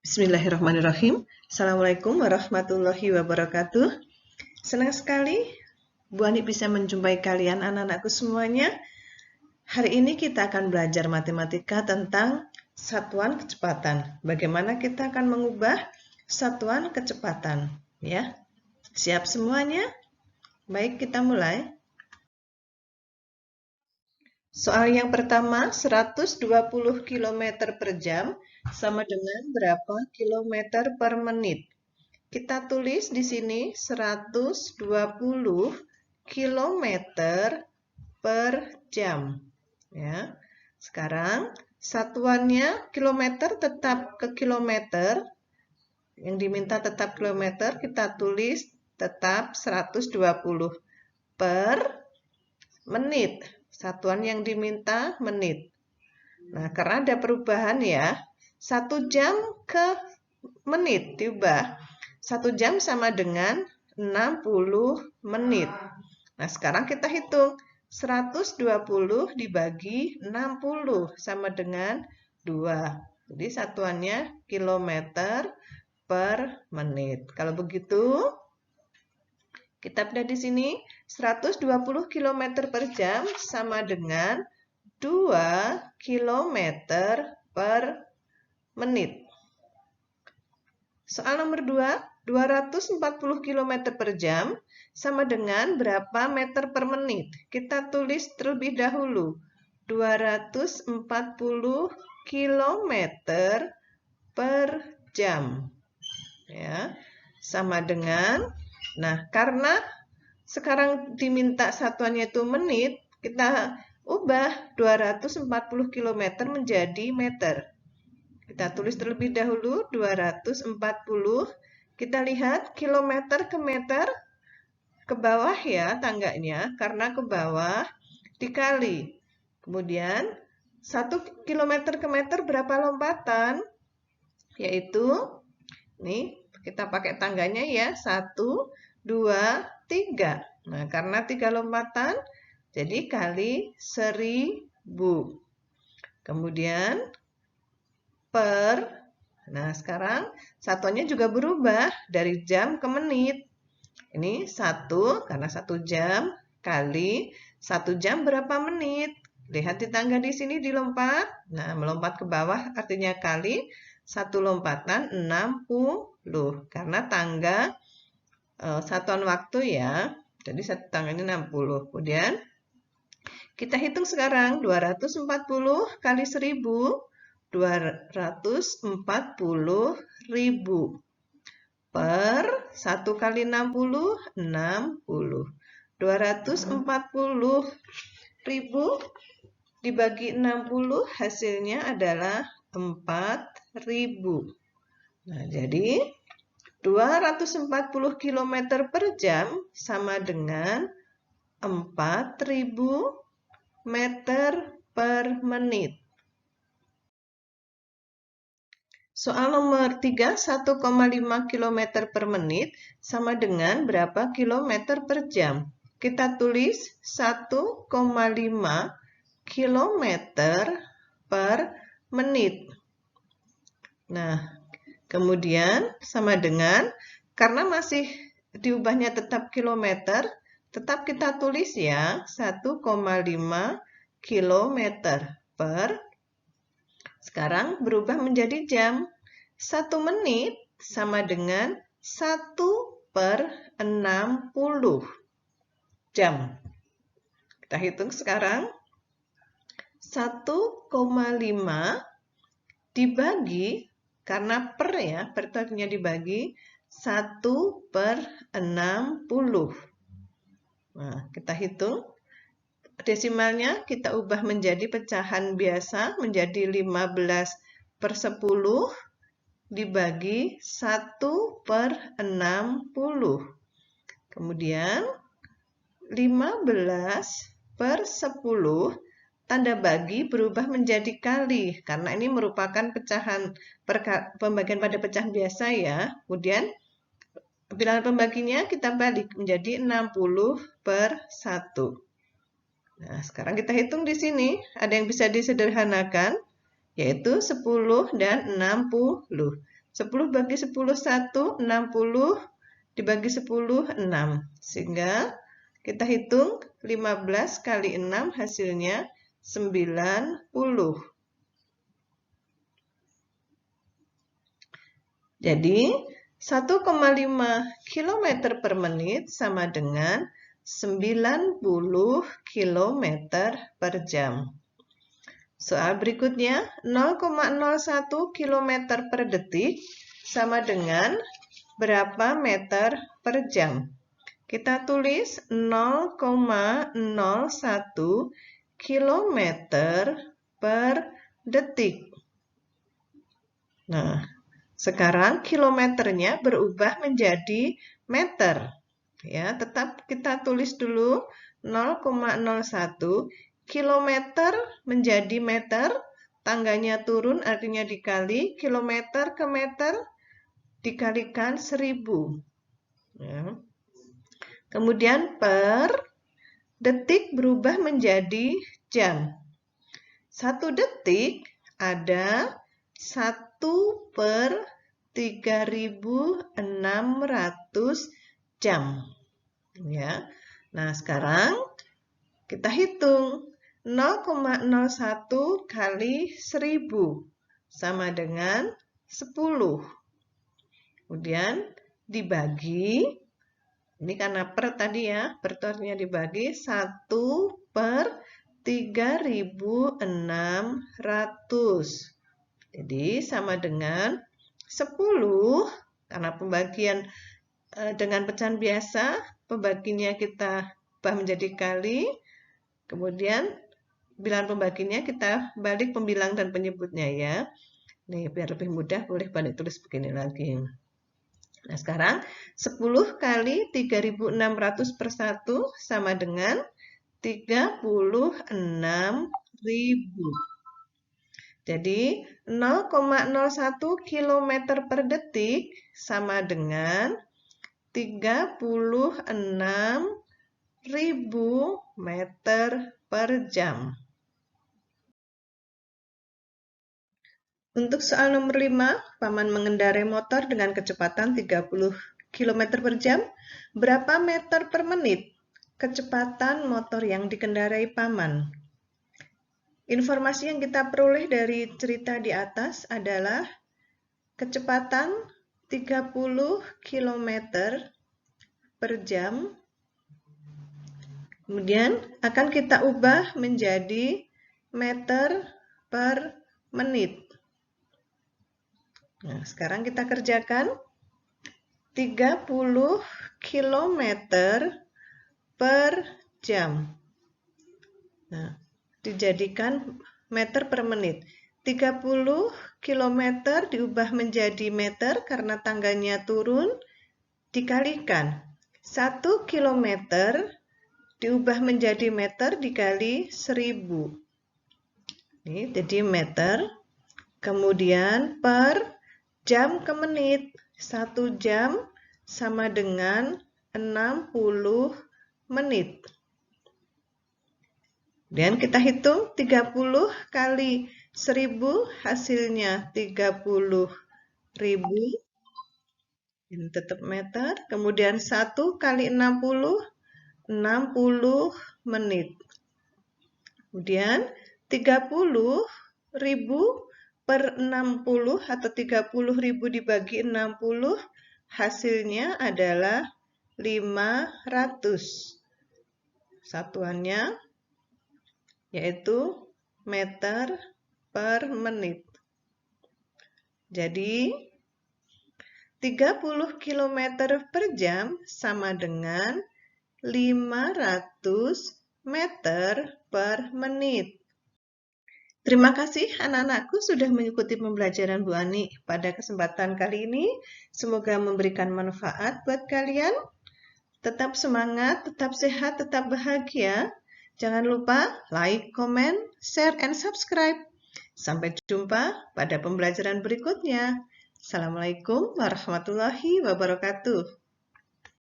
Bismillahirrahmanirrahim. Assalamualaikum warahmatullahi wabarakatuh. Senang sekali Bu Ani bisa menjumpai kalian anak-anakku semuanya. Hari ini kita akan belajar matematika tentang satuan kecepatan. Bagaimana kita akan mengubah satuan kecepatan, ya. Siap semuanya? Baik, kita mulai. Soal yang pertama, 120 km per jam sama dengan berapa kilometer per menit? Kita tulis di sini 120 km per jam. Ya. Sekarang satuannya kilometer tetap ke kilometer. Yang diminta tetap kilometer, kita tulis tetap 120 per menit. Satuan yang diminta menit. Nah, karena ada perubahan ya, 1 jam ke menit diubah. 1 jam sama dengan 60 menit. Nah, sekarang kita hitung. 120 dibagi 60 sama dengan 2. Jadi satuannya kilometer per menit. Kalau begitu, kita lihat di sini 120 km per jam sama dengan 2 km per menit. Soal nomor 2, 240 km per jam sama dengan berapa meter per menit? Kita tulis terlebih dahulu. 240 km per jam. Ya, sama dengan, nah karena sekarang diminta satuannya itu menit, kita ubah 240 km menjadi meter. Kita tulis terlebih dahulu 240. Kita lihat kilometer ke meter ke bawah ya tangganya, karena ke bawah dikali. Kemudian 1 kilometer ke meter berapa lompatan? Yaitu, nih kita pakai tangganya ya, 1, 2, 3. Nah, karena 3 lompatan, jadi kali 1000. Kemudian per, nah sekarang satuannya juga berubah dari jam ke menit. Ini 1 karena 1 jam kali 1 jam berapa menit? Lihat di tangga di sini dilompat. Nah, melompat ke bawah artinya kali 1 lompatan 60 karena tangga satuan waktu ya. Jadi satu tangganya 60. Kemudian kita hitung sekarang 240 kali 1000. 240.000 per 1 kali 60, 60. 240.000 dibagi 60 hasilnya adalah 4.000. Nah, jadi 240 km per jam sama dengan 4.000 meter per menit. Soal nomor 3, 1,5 km per menit sama dengan berapa kilometer per jam? Kita tulis 1,5 km per menit. Nah, kemudian sama dengan, karena masih diubahnya tetap kilometer, tetap kita tulis ya 1,5 km per. Sekarang berubah menjadi jam. 1 menit sama dengan 1/60 jam. Kita hitung sekarang. 1,5 dibagi, karena per ya, per itu artinya dibagi, 1/60. Nah, kita hitung. Desimalnya kita ubah menjadi pecahan biasa, menjadi 15/10 dibagi 1/60. Kemudian 15/10 tanda bagi berubah menjadi kali, karena ini merupakan pecahan pembagian pada pecahan biasa ya. Kemudian bilangan pembaginya kita balik menjadi 60/1. Nah, sekarang kita hitung di sini, ada yang bisa disederhanakan, yaitu 10 dan 60. 10 bagi 10, 1, 60 dibagi 10, 6. Sehingga kita hitung 15 kali 6 hasilnya 90. Jadi 1,5 km per menit sama dengan 90 km per jam. Soal berikutnya, 0,01 km per detik sama dengan berapa meter per jam? Kita tulis 0,01 km per detik. Nah, sekarang kilometernya berubah menjadi meter. Ya, tetap kita tulis dulu 0,01 kilometer menjadi meter, tangganya turun artinya dikali, kilometer ke meter dikalikan 1000. Ya. Kemudian per detik berubah menjadi jam. 1 detik ada 1 per 3600 jam. Ya. Nah, sekarang kita hitung 0,01 kali 1000 sama dengan 10. Kemudian dibagi, ini karena per tadi ya, per itu artinya dibagi 1 per 3600. Jadi sama dengan 10, karena pembagian dengan pecahan biasa, pembaginya kita ubah menjadi kali, kemudian bilangan pembaginya kita balik pembilang dan penyebutnya ya. Nih, biar lebih mudah boleh balik tulis begini lagi. Nah, sekarang 10 kali 3600 per 1 sama dengan 36.000. Jadi 0,01 km per detik sama dengan 36.000 meter per jam. Untuk soal nomor 5, Paman mengendarai motor dengan kecepatan 30 km per jam. Berapa meter per menit kecepatan motor yang dikendarai Paman? Informasi yang kita peroleh dari cerita di atas adalah kecepatan 30 km per jam. Kemudian akan kita ubah menjadi meter per menit. Nah, sekarang kita kerjakan 30 km per jam. Nah, dijadikan meter per menit. 30 km diubah menjadi meter karena tangganya turun, dikalikan. 1 km diubah menjadi meter dikali 1000. Ini jadi meter. Kemudian per jam ke menit, 1 jam sama dengan 60 menit. Dan kita hitung 30 kali 1000 hasilnya 30.000. Ini tetap meter. Kemudian 1 kali 60, 60 menit. Kemudian 30.000 per 60 atau 30.000 dibagi 60 hasilnya adalah 500. Satuannya yaitu meter per menit. Jadi 30 km per jam sama dengan 500 meter per menit. Terima kasih anak-anakku sudah mengikuti pembelajaran Bu Ani pada kesempatan kali ini. Semoga memberikan manfaat buat kalian. Tetap semangat, tetap sehat, tetap bahagia. Jangan lupa like, comment, share, and subscribe. Sampai jumpa pada pembelajaran berikutnya. Assalamualaikum warahmatullahi wabarakatuh.